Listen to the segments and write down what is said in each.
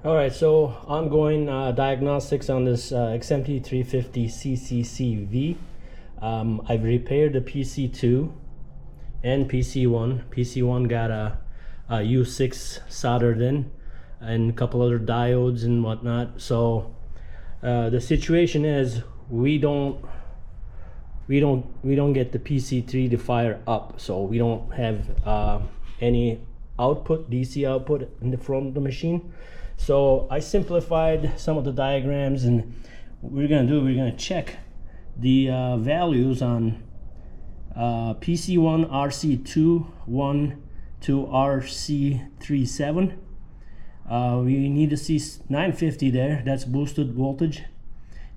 Alright, so ongoing diagnostics on this XMT350 CCCV. I've repaired the PC2 and PC1. PC1 got a U6 soldered in and a couple other diodes and whatnot. So the situation is we don't get the PC3 to fire up, so we don't have any output, DC output in the front of the machine. So I simplified some of the diagrams, and what we're gonna check the values on PC1 RC21 to RC37. We need to see 950 there, that's boosted voltage.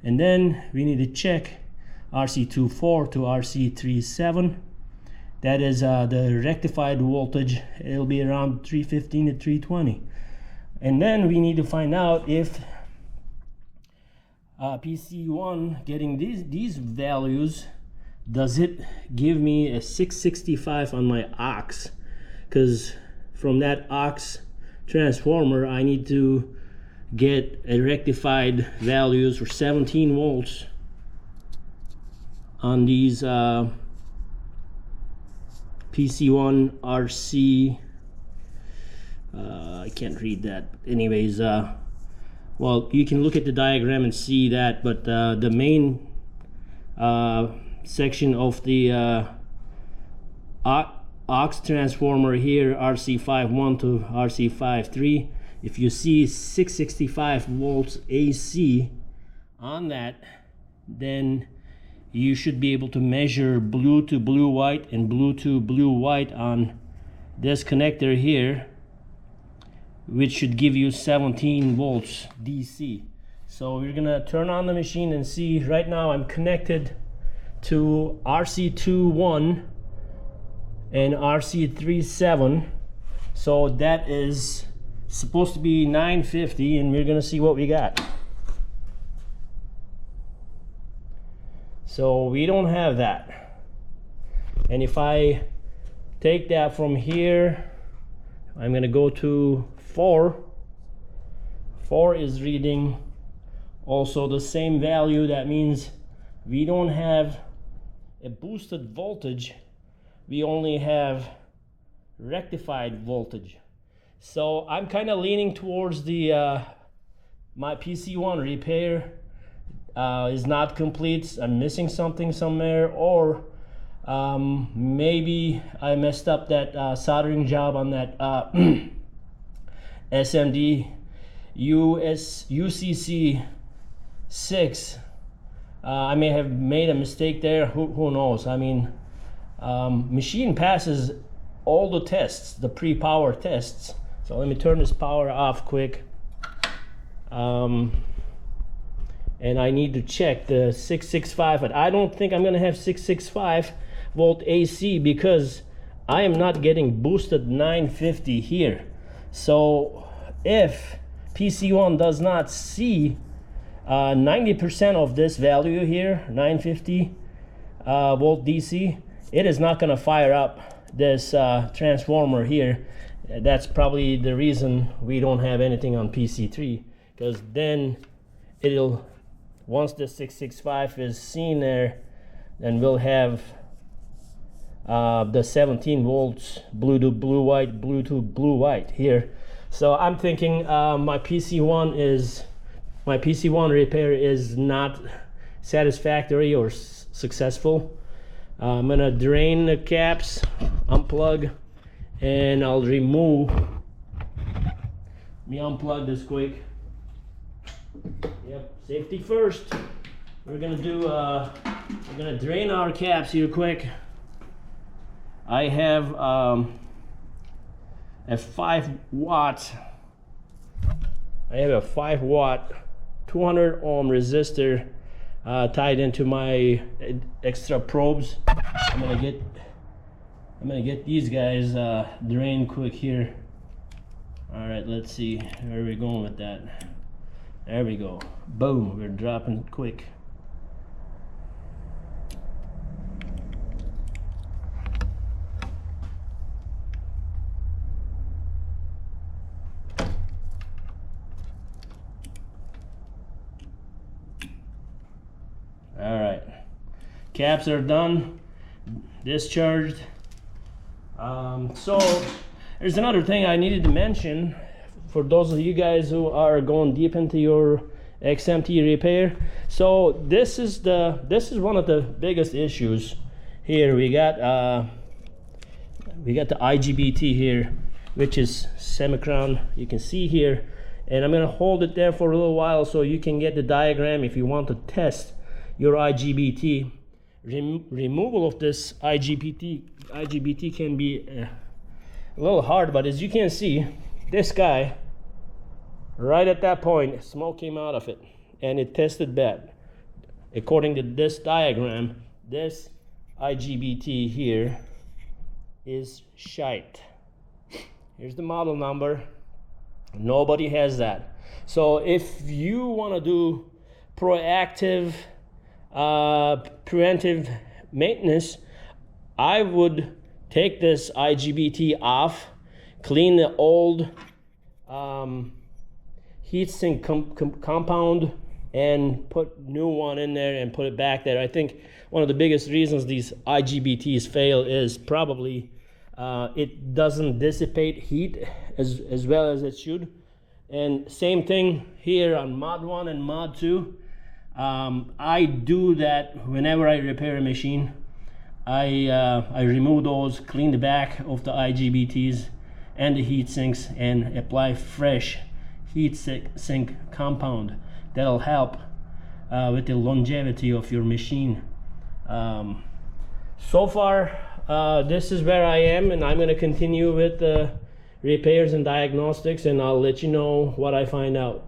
And then we need to check RC24 to RC37. That is the rectified voltage. It'll be around 315 to 320. And then we need to find out if PC1 getting these values, does it give me a 665 on my aux? Because from that aux transformer, I need to get a rectified values for 17 volts on these PC1 RC. I can't read that. Anyways, well, you can look at the diagram and see that, but the main section of the aux transformer here, RC51 to RC53, if you see 665 volts AC on that, then you should be able to measure blue to blue white and blue to blue white on this connector here, which should give you 17 volts DC. So we're gonna turn on the machine and see. Right now I'm connected to RC21 and RC37, so that is supposed to be 950, and we're gonna see what we got. So we don't have that, and if I take that from here, I'm gonna go to 4 is reading also the same value. That means we don't have a boosted voltage, we only have rectified voltage. So I'm kind of leaning towards the my PC1 repair is not complete. I'm missing something somewhere, or maybe I messed up that soldering job on that SMD UCC 6. I may have made a mistake there. Who knows? I mean, machine passes all the tests, the pre-power tests. So let me turn this power off quick. And I need to check the 665, but I don't think I'm gonna have 665 volt AC because I am not getting boosted 950 here. So if PC1 does not see 90% of this value here, 950 volt DC, it is not gonna fire up this transformer here. That's probably the reason we don't have anything on PC3, because then it'll, once the 665 is seen there, then we'll have the 17 volts blue to blue white, blue to blue white here. So I'm thinking my PC1 repair is not satisfactory or successful. I'm gonna drain the caps, unplug, and I'll remove. Let me unplug this quick. Yep, safety first. We're gonna drain our caps here quick. I have a 5 watt 200 ohm resistor tied into my extra probes. I'm gonna get these guys drained quick here. All right, let's see where we're going with that. There we go. Boom, we're dropping it quick. Caps are done, discharged. So there's another thing I needed to mention for those of you guys who are going deep into your XMT repair. So this is one of the biggest issues here. We got the IGBT here, which is semicrown. You can see here, and I'm gonna hold it there for a little while so you can get the diagram if you want to test your IGBT. Removal of this IGBT can be a little hard, but as you can see, this guy, right at that point, smoke came out of it and it tested bad. According to this diagram, this IGBT here is shite. Here's the model number. Nobody has that. So if you want to do proactive preventive maintenance, I would take this IGBT off, clean the old heatsink compound, and put new one in there and put it back there. I think one of the biggest reasons these IGBTs fail is probably it doesn't dissipate heat as well as it should. And same thing here on mod 1 and mod 2. I do that whenever I repair a machine. I remove those, clean the back of the IGBTs and the heat sinks, and apply fresh heat sink compound. That'll help with the longevity of your machine. So far, this is where I am, and I'm going to continue with the repairs and diagnostics, and I'll let you know what I find out.